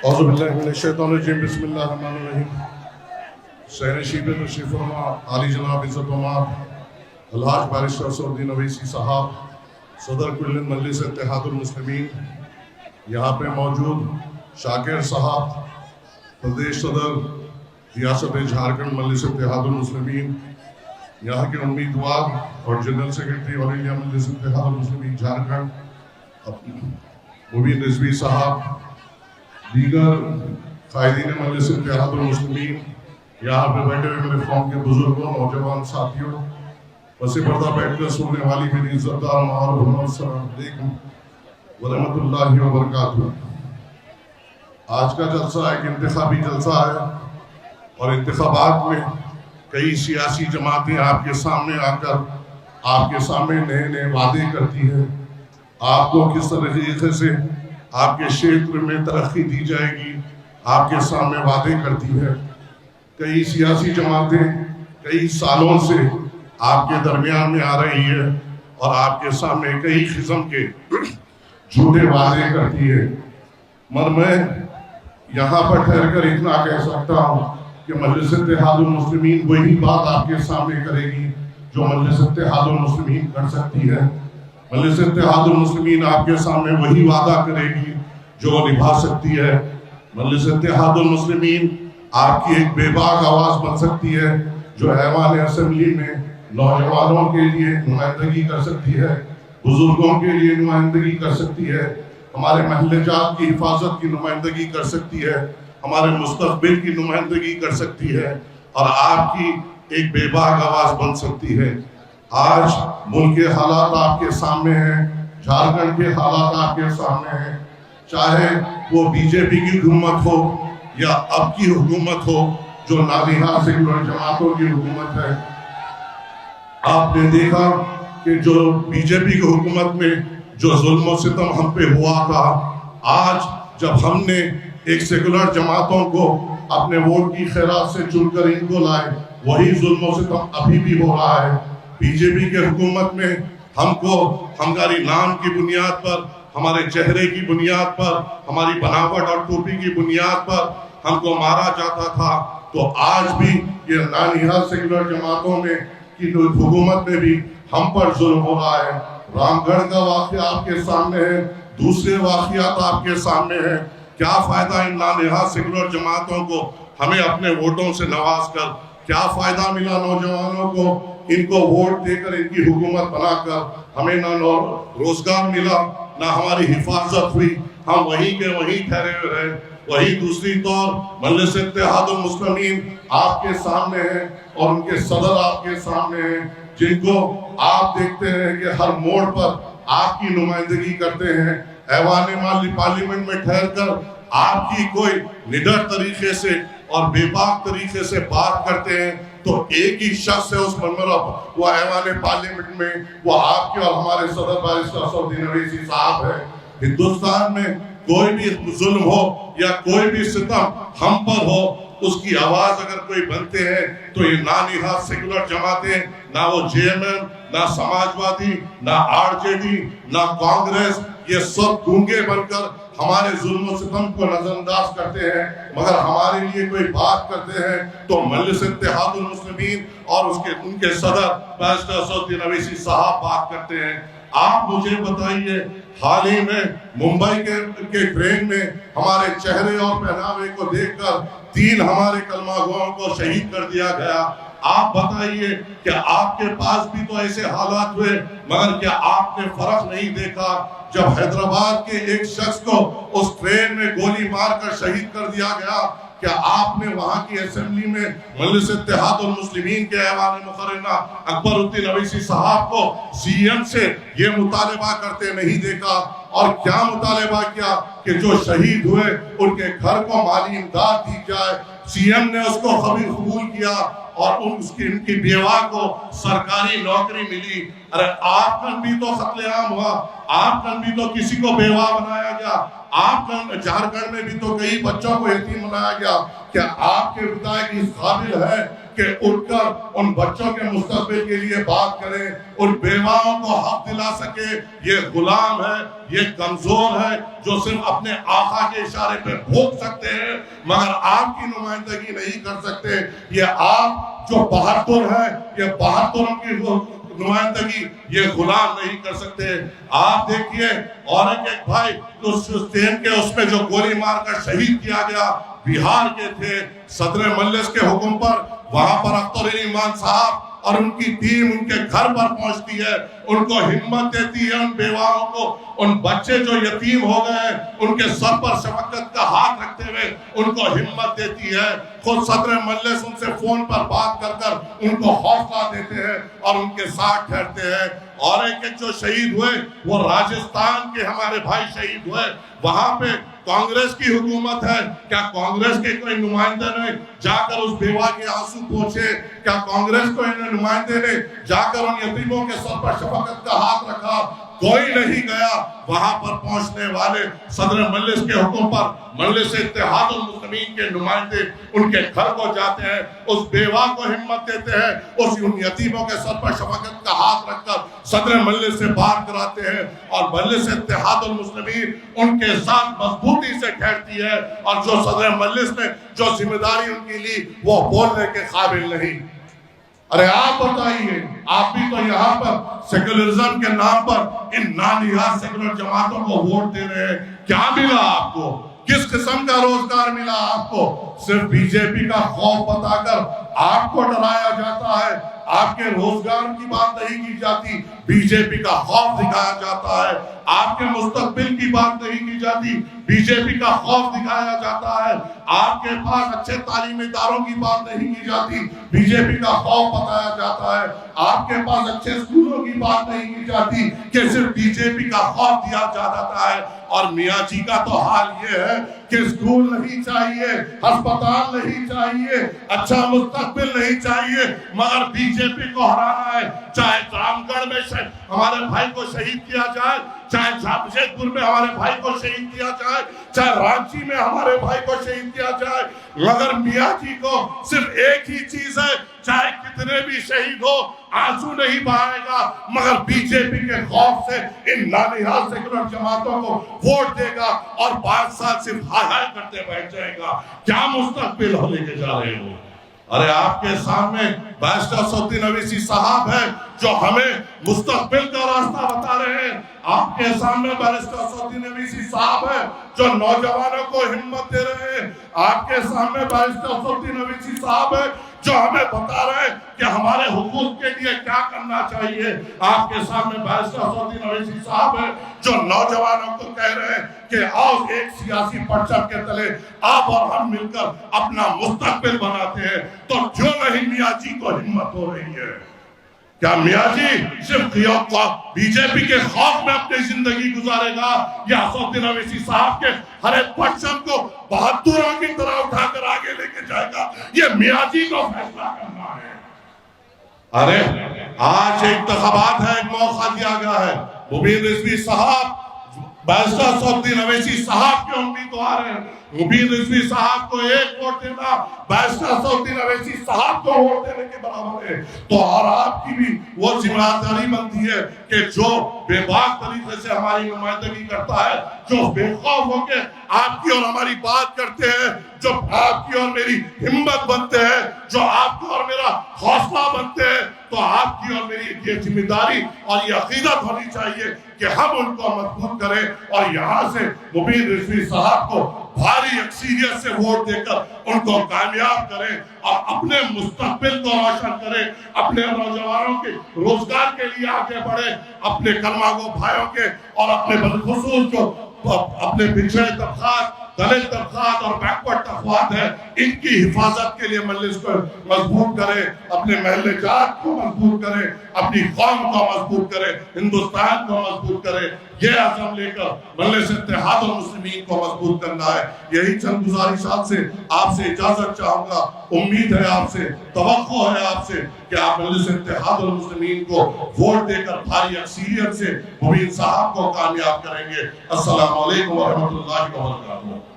اعوذ باللہ من الشیطان الرجیم بسم اللہ الرحمن الرحیم۔ شہر شیب تشریف فرما عالی جناب عزت وماب الحاج بارسٹر اسد الدین اویسی صاحب، صدر کل مجلس اتحاد المسلمین، یہاں پہ موجود شاکر صاحب، پردیش صدر ریاست جھارکھنڈ مجلس اتحاد المسلمین، یہاں کے امیدوار اور جنرل سیکرٹری آل انڈیا مجلس اتحاد المسلمین جھارکھنڈ مبین رضوی صاحب، دیگر قائدین مجلس اتحاد المسلمین، یہاں پہ بیٹھے ہوئے میرے قوم کے بزرگوں، نوجوان ساتھیوں، پس پردہ بیٹھ کر سننے والی میری عزت دار ماں اور بہنوں، السلام علیکم ورحمۃ اللہ وبرکاتہ۔ آج کا جلسہ ایک انتخابی جلسہ ہے اور انتخابات میں کئی سیاسی جماعتیں آپ کے سامنے آ کر آپ کے سامنے نئے نئے وعدے کرتی ہیں، آپ کو کس طریقے سے آپ کے شیطر میں ترقی دی جائے گی آپ کے سامنے وعدے کرتی ہے۔ کئی سیاسی جماعتیں کئی سالوں سے آپ کے درمیان میں آ رہی ہے اور آپ کے سامنے کئی قسم کے جھوٹے وعدے کرتی ہے، مگر میں یہاں پر ٹھہر کر اتنا کہہ سکتا ہوں کہ مجلس اتحاد المسلمین وہی بات آپ کے سامنے کرے گی جو مجلس اتحاد المسلمین کر سکتی ہے۔ مجلس اتحاد المسلمین آپ کے سامنے وہی وعدہ کرے گی جو نبھا سکتی ہے۔ مجلس اتحاد المسلمین آپ کی ایک بے باک آواز بن سکتی ہے جو ایوان اسمبلی میں نوجوانوں کے لیے نمائندگی کر سکتی ہے، بزرگوں کے لیے نمائندگی کر سکتی ہے، ہمارے محلے جات کی حفاظت کی نمائندگی کر سکتی ہے، ہمارے مستقبل کی نمائندگی کر سکتی ہے اور آپ کی ایک بے باک آواز بن سکتی ہے۔ آج ملک کے حالات آپ کے سامنے ہیں، جھارکھنڈ کے حالات آپ کے سامنے ہیں، چاہے وہ بی جے پی کی حکومت ہو یا اب کی حکومت ہو جو نادیہا سیکولر جماعتوں کی حکومت ہے۔ آپ نے دیکھا کہ جو بی جے پی کی حکومت میں جو ظلم و ستم ہم پہ ہوا تھا، آج جب ہم نے ایک سیکولر جماعتوں کو اپنے ووٹ کی خیرات سے چن کر ان کو لائے، وہی ظلم و ستم ابھی بھی ہو رہا ہے۔ بی جے پی کے حکومت میں ہم کو ہماری نام کی بنیاد پر، ہمارے چہرے کی بنیاد پر، ہماری بناوٹ اور ٹوپی کی بنیاد پر ہم کو مارا جاتا تھا، تو آج بھی یہ نانیہا سیکولر جماعتوں میں کی حکومت میں بھی ہم پر ظلم ہو رہا ہے۔ رام گڑھ کا واقعہ آپ کے سامنے ہے، دوسرے واقعات آپ کے سامنے ہیں۔ کیا فائدہ ان نانیہا سیکولر جماعتوں کو ہمیں اپنے ووٹوں سے نواز کر؟ کیا فائدہ ملا نوجوانوں کو ان کو ووٹ دے کر ان کی حکومت بنا کر؟ ہمیں نہ روزگار ملا، نہ ہماری حفاظت ہوئی، ہم وہیں کے وہیں ٹھہرے ہوئے رہے۔ وہی دوسری طور مجلس اتحاد المسلمین آپ کے سامنے ہیں اور ان کے صدر آپ کے سامنے ہیں، جن کو آپ دیکھتے ہیں کہ ہر موڑ پر آپ کی نمائندگی کرتے ہیں۔ ایوان پارلیمنٹ میں ٹھہر کر آپ کی کوئی نڈر طریقے سے اور بے باک طریقے سے بات کرتے ہیں تو ایک ہی شخص ہے اس منبر، وہ ایوان پارلیمنٹ میں، وہ آپ کے اور ہمارے صدر بارسٹر اسد الدین اویسی صاحب ہے۔ ہندوستان میں کوئی بھی ظلم ہو یا کوئی بھی ستم ہم پر ہو، اس کی آواز اگر کوئی بنتے ہیں تو یہ نانیہا سیکولر جماعتیں، نہ وہ جے ایم ایم، نہ سماجوادی، نہ آر جے ڈی، نہ کانگریس، یہ سب گونگے بن کر ہمارے ظلم و ستم کو نظر انداز کرتے ہیں، مگر ہمارے لیے کوئی بات کرتے ہیں تو مجلس اتحاد المسلمین اور ان کے صدر بارسٹر اسد الدین اویسی صاحب بات کرتے ہیں۔ آپ مجھے بتائیے، حال ہی میں ممبئی کے ٹرین میں ہمارے چہرے اور پہناوے کو دیکھ کر 3 ہمارے کلمہ گوؤں کو شہید کر دیا گیا۔ آپ بتائیے کہ آپ کے پاس بھی تو ایسے حالات ہوئے، مگر کیا آپ نے فرق نہیں دیکھا جب حیدرآباد کے ایک شخص کو اس ٹرین میں گولی مار کر شہید کر دیا گیا؟ کیا آپ نے وہاں کی اسمبلی میں مجلس اتحاد المسلمین کے ایوان مقررہ اکبر الدین اویسی صاحب کو سی ایم سے یہ مطالبہ کرتے نہیں دیکھا؟ اور کیا مطالبہ کیا کہ جو شہید ہوئے ان کے گھر کو مالی امداد دی جائے؟ سی ایم نے اس کو قبول کیا اور ان کی بیوہ کو سرکاری نوکری ملی۔ ارے آپ کا بھی تو قتل عام ہوا، آپ کا بھی تو کسی کو بیوہ بنایا گیا، آپ کا جھارکھنڈ میں بھی تو کئی بچوں کو یتیم بنایا گیا۔ کیا آپ کے ودائق اس قابل ہے کہ اٹھ کر ان بچوں کے مستقبل کے لیے بات کریں، ان بیواؤں کو حق دلا سکے۔ یہ غلام ہے، یہ کمزور ہے، جو صرف اپنے آقا کے اشارے پہ بھوک سکتے ہیں مگر آپ کی نمائندگی نہیں کر سکتے۔ یہ آپ جو بہادر ہیں، یہ بہادروں کی نمائندگی یہ غلام نہیں کر سکتے۔ آپ دیکھیے اور ایک بھائی ٹرین کے اس میں جو گولی مار کر شہید کیا گیا، بہار کے تھے، صدر مجلس کے حکم پر وہاں پر اختر ایمان صاحب اور ان کی ٹیم ان کے گھر پر پہنچتی ہے، ان کو ہمت دیتی ہے، ان بیواؤں کو، ان بچے جو یتیم ہو گئے ہیں ان کے سر پر شفقت کا ہاتھ رکھتے ہوئے ان کو ہمت دیتی ہے۔ خود صدر مجلس ان سے فون پر بات کر کر ان کو حوصلہ دیتے ہیں اور ان کے ساتھ ٹھہرتے ہیں۔ اور ایک جو شہید ہوئے وہ راجستھان کے ہمارے بھائی شہید ہوئے، وہاں پہ کانگریس کی حکومت ہے، کیا کانگریس کے کوئی نمائندے نے جا کر اس بیوہ کے آنسو پوچھے؟ کیا کانگریس کو نمائندے نے جا کر ان یتیموں کے سر پر شفقت کا ہاتھ رکھا؟ کوئی نہیں گیا۔ وہاں پر پہنچنے والے صدر مجلس کے حکم پر مجلس اتحاد المسلمین کے نمائندے ان کے گھر کو جاتے ہیں، اس بیوہ کو ہمت دیتے ہیں، ان یتیموں کے سر پر شفقت کا ہاتھ رکھ کر صدر مجلس سے بات کراتے ہیں، اور مجلس اتحاد المسلمین ان کے ساتھ مضبوطی سے ٹھہرتی ہے، اور جو صدر مجلس نے جو ذمہ داری ان کی لی وہ بولنے کے قابل نہیں۔ ارے آپ بتائیے، آپ بھی تو یہاں پر سیکولرزم کے نام پر ان نانیہا سیکولر جماعتوں کو ووٹ دے رہے ہیں، کیا ملا آپ کو؟ کس قسم کا روزگار ملا آپ کو؟ صرف بی جے پی کا خوف بتا کر آپ کو ڈرایا جاتا ہے، آپ کے روزگار کی بات نہیں کی جاتی، بی جے پی کا خوف دکھایا جاتا ہے، آپ کے مستقبل کی بات نہیں کی جاتی، بی جے پی کا خوف دکھایا جاتا ہے، آپ کے پاس اچھے تعلیمی اداروں کی بات نہیں کی جاتی، بی جے پی کا خوف بتایا جاتا ہے، آپ کے پاس اچھے اسکولوں کی بات نہیں کی جاتی کہ صرف بی جے پی کا خوف دیا جاتا ہے۔ اور میاں جی کا تو حال یہ ہے کہ اسکول نہیں چاہیے، ہسپتال نہیں چاہیے، اچھا مستقبل نہیں چاہیے، مگر بی جے پی کو ہرانا ہے۔ چاہے رام گڑھ میں ہمارے بھائی کو شہید کیا جائے، چاہے جمشید پور میں ہمارے بھائی کو شہید کیا جائے، چاہے رانچی میں ہمارے بھائی کو شہید کیا جائے، مگر میاں جی کو صرف ایک ہی چیز ہے، چاہے کتنے بھی شہید ہو آنسو نہیں بہائے گا، مگر بی جے پی کے خوف سے ان نانیہا سیکولر جماعتوں کو ووٹ دے گا اور 5 سال صرف ہائے ہائے کرتے بیٹھ جائے گا۔ کیا مستقبل ہو لے کے جا رہے ہو؟ ارے آپ کے سامنے بیرسٹر اسد الدین اویسی صاحب ہیں جو ہمیں مستقبل کا راستہ بتا رہے ہیں، آپ کے سامنے بیرسٹر اسد الدین اویسی صاحب ہیں جو نوجوانوں کو ہمت دے رہے ہیں، آپ کے سامنے بیرسٹر اسد الدین اویسی صاحب ہیں جو ہمیں بتا رہے ہیں کہ ہمارے حقوق کے لیے کیا کرنا چاہیے، آپ کے سامنے بیرسٹر اسد الدین اویسی صاحب ہیں جو نوجوانوں کو کہہ رہے ہیں کہ آؤ ایک سیاسی پرچم کے تلے آپ اور ہم مل کر اپنا مستقبل بناتے ہیں۔ تو کیوں نہیں میاں جی کو ہمت ہو رہی ہے؟ کیا میاں جی صرف بی جے پی کے خوف میں اپنی زندگی گزارے گا یا اسد الدین اویسی صاحب کے ہر ایک پرچم کو بہادروں کی طرح اٹھا کر آگے لے کے جائے گا؟ یہ میاں جی کو فیصلہ کرنا ہے۔ ارے آج انتخابات ہے، ایک موقع دیا گیا ہے، مبین رضوی صاحب بیرسٹر اسد الدین اویسی صاحب کے امیدوار ہیں، مبین رضوی صاحب کو ایک ووٹ دینا بیرسٹر اسد الدین اویسی صاحب کو ووٹ دینے کے برابر ہے۔ تو اور آپ کی بھی وہ ذمہ داری بنتی ہے کہ جو بے باک طریقے سے ہماری نمائندگی کرتا ہے، جو بے خوف ہو کے آپ کی اور ہماری بات کرتے ہیں، جو آپ کی اور میری ہمت بنتے ہیں، جو آپ کو اور میرا حوصلہ بنتے ہیں، تو آپ کی اور میری یہ ذمہ داری اور یہ عقیدت ہونی چاہیے کہ ہم ان کو مضبوط کریں اور یہاں سے مبین رضوی صاحب کو بھاری اکثریت سے ووٹ دے کر ان کو کامیاب کریں اور اپنے مستقبل کو روشن کریں، اپنے نوجوانوں کے روزگار کے لیے آگے بڑھیں، اپنے کلمہ گو بھائیوں کے اور اپنے بالخصوص جو اپنے پچھڑے طبقات، دلت طبقات اور بیکورڈ طبقات ہیں، ان کی حفاظت کے لیے مجلس کو مضبوط کرے، اپنے محلے جات کو مضبوط کرے، اپنی قوم کو مضبوط کرے، ہندوستان کو مضبوط کرے۔ یہ عزم لے کر مجلس اتحاد المسلمین کو مضبوط کرنا ہے۔ یہی چند گزارشات سے آپ سے اجازت چاہوں گا، امید ہے آپ سے، توقع ہے آپ سے کہ آپ مجلس اتحاد المسلمین کو ووٹ دے کر بھاری اکثریت سے مبین صاحب کو کامیاب کریں گے۔ السلام علیکم ورحمۃ اللہ وبرکاتہ۔